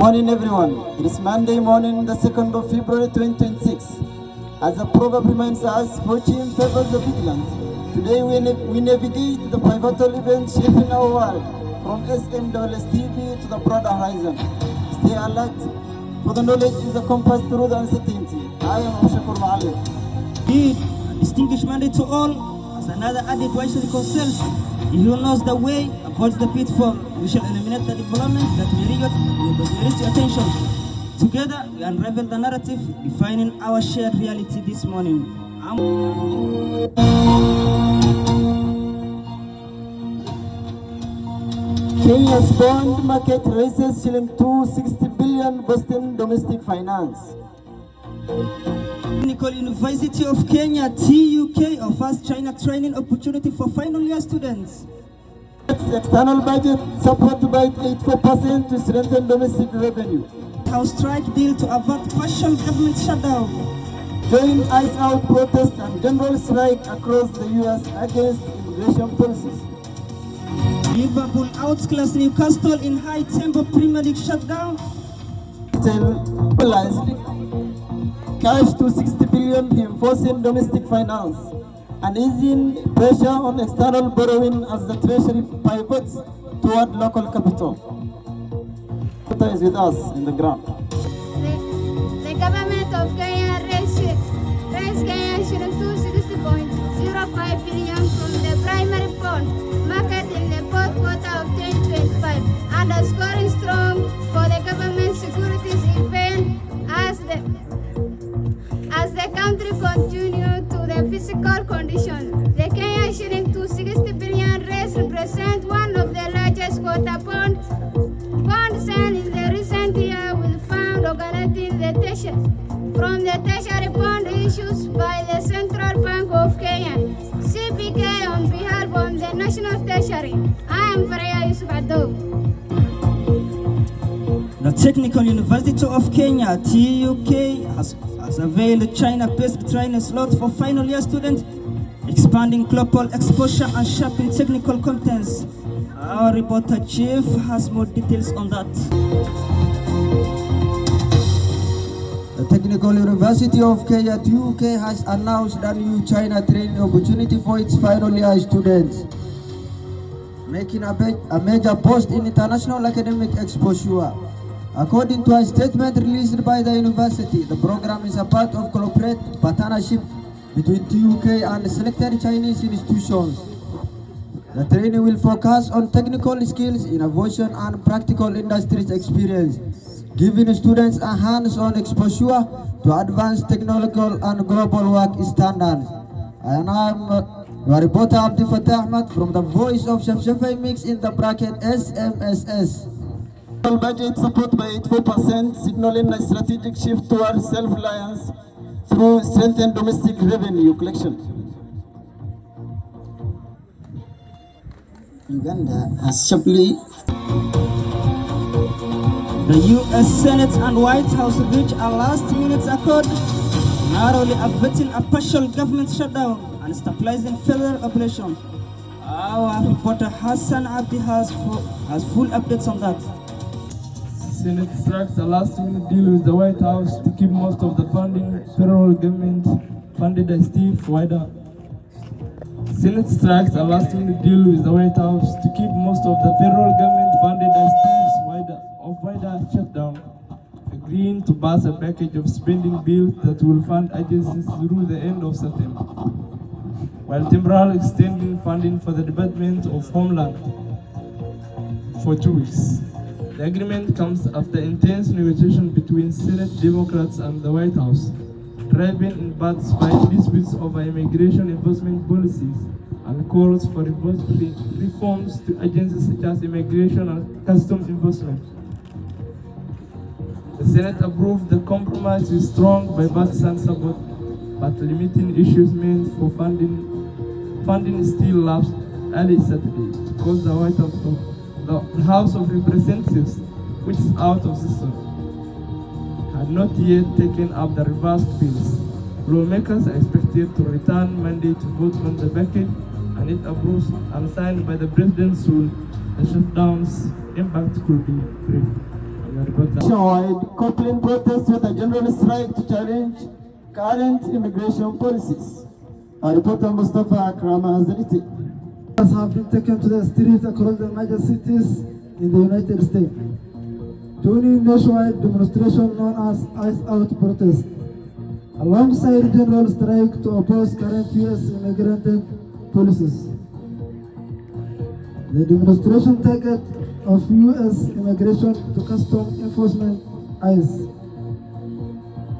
Morning everyone, it is Monday morning, the 2nd of February 2026. As the proverb reminds us, fortune favors the vigilant. Today we navigate the pivotal events shaping our world, from SMWS TV to the broader horizon. Stay alert, for the knowledge is a compass through the uncertainty. I am Shakur Ma'alif. Indeed, a distinguished mandate to all, as another added wisely concerns, he who knows the way avoids the pitfall. We shall eliminate the developments that may reach attention. Together, we unravel the narrative defining our shared reality this morning. Kenya's bond market raises shilling 260 billion boosting domestic finance. Technical University of Kenya, TUK, offers China training opportunity for final year students. External budget support by 84% to strengthen domestic revenue. House strike deal to avert partial government shutdown. Join ICE out protests and general strike across the US against immigration policies. Liverpool outclass Newcastle in high tempo Premier League shutdown. Cash to 60 billion enforcing domestic finance and easing pressure on external borrowing as the treasury pivots toward local capital. Data is with us in the ground. The government of Kenya raised Kenya shilling 260.05 billion from the primary bond market in the fourth quarter of 2025, underscoring strong for the government securities event as the country continues to the physical condition. The Kenya shilling 260 billion raise represent one of the largest quarter bond sale in the recent year, with fund organizing the from the treasury bond issues by the Central Bank of Kenya, CBK, on behalf of the National Treasury. I am Faria Yusuf Adob. The Technical University of Kenya, TUK, has availed China-based training slot for final year students, expanding global exposure and sharpening technical competence. Our reporter chief has more details on that. The Technical University of Kenya, TUK, has announced a new China training opportunity for its final year students, making a major boost in international academic exposure. According to a statement released by the university, the program is a part of corporate partnership between TUK and selected Chinese institutions. The training will focus on technical skills, innovation, and practical industries experience, giving students a hands-on exposure to advanced technological and global work standards. And I'm your reporter Abdi Fatah Ahmad from the Voice of Shafshafai Mix in the bracket SMSS. Budget support by 84%, signaling a strategic shift towards self-reliance through strengthened domestic revenue collection. Uganda has sharply. The U.S. Senate and White House reached a last-minute accord, narrowly averting a partial government shutdown and stabilizing federal operations. Our reporter Hassan Abdi has full updates on that. Senate strikes a last-minute deal with the White House to keep most of the funding federal government funded by Steve Wider. Senate strikes a last-minute deal with the White House to keep most of the federal government funded by Steve Wider shutdown, agreeing to pass a package of spending bills that will fund agencies through the end of September, while temporarily extending funding for the Department of Homeland for 2 weeks. The agreement comes after intense negotiation between Senate Democrats and the White House, driven in part by disputes over immigration enforcement policies and calls for reforms to agencies such as immigration and customs enforcement. The Senate approved the compromise with strong bipartisan support, but limiting issues meant for funding still lapsed early Saturday because the House of Representatives, which is out of session, had not yet taken up the reversed bills. Lawmakers are expected to return Monday to vote on the package, and if approved and signed by the President soon, the shutdown's impact could be brief. Nationwide coupling protests with a general strike to challenge current immigration policies. Our reporter Mustafa Akrama has written. Have been taken to the streets across the major cities in the United States, joining nationwide demonstration known as Ice Out protest, alongside general strike to oppose current U.S. immigrant policies. The demonstration target of U.S. Immigration to Customs Enforcement (ICE),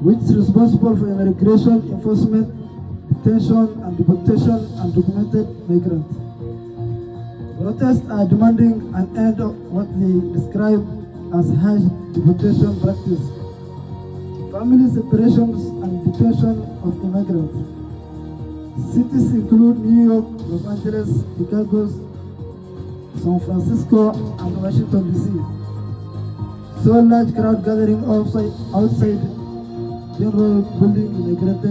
which is responsible for immigration enforcement, detention and deportation of undocumented migrants. Protests are demanding an end of what they describe as harsh deportation practice, family separations and detention of immigrants. Cities include New York, Los Angeles, Chicago, San Francisco, and Washington, D.C. So large crowd gathering outside General Building in the Great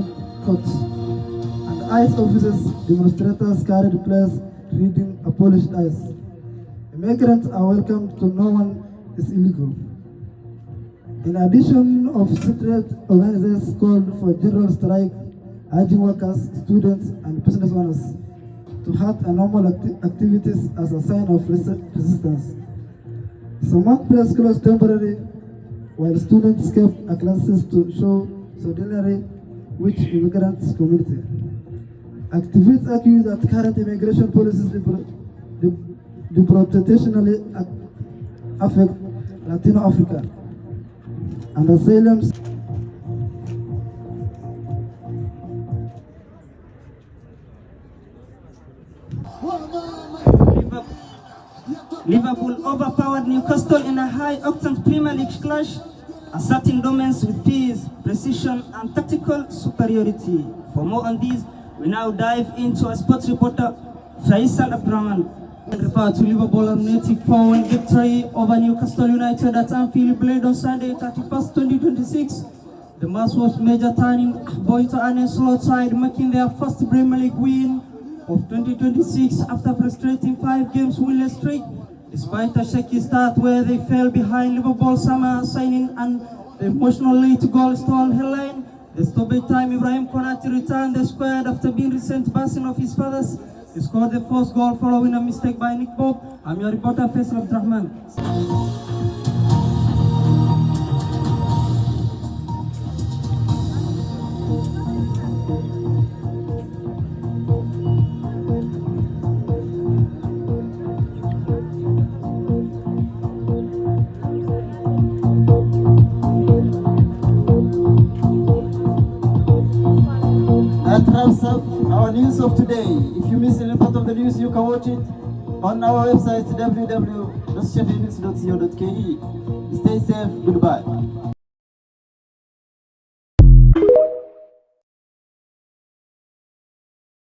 Courts. And ICE officers, demonstrators carried players reading abolished ICE. Immigrants are welcome to no one is illegal. In addition of secret organizers called for general strike, urging workers, students, and business owners to halt normal activities as a sign of resistance. Some workplaces closed temporarily, while students kept classes to show solidarity with immigrants community. Activists argue that current immigration policies disproportionately affect Latino Africa and asylums. Liverpool overpowered Newcastle in a high-octane Premier League clash, asserting dominance with pace, precision, and tactical superiority. For more on these, we now dive into our sports reporter, Faisal Abdurrahman. Refer to Liverpool native 4-1 victory over Newcastle United at Anfield played on Sunday, 31st, 2026. The match was major turning point to Arne Slot's side, making their first Premier League win of 2026 after frustrating 5 games winless streak, despite a shaky start where they fell behind Liverpool summer signing and the emotional late goal stole headline. The stoppage time, Ibrahim Konate returned the squad after being recent passing of his fathers. He scored the first goal following a mistake by Nick Pope. I'm your reporter, Faisal Abdurrahman. That wraps up our news of today. If you missed any part of the news, you can watch it on our website www.sheffielnews.co.ke. Stay safe. Goodbye.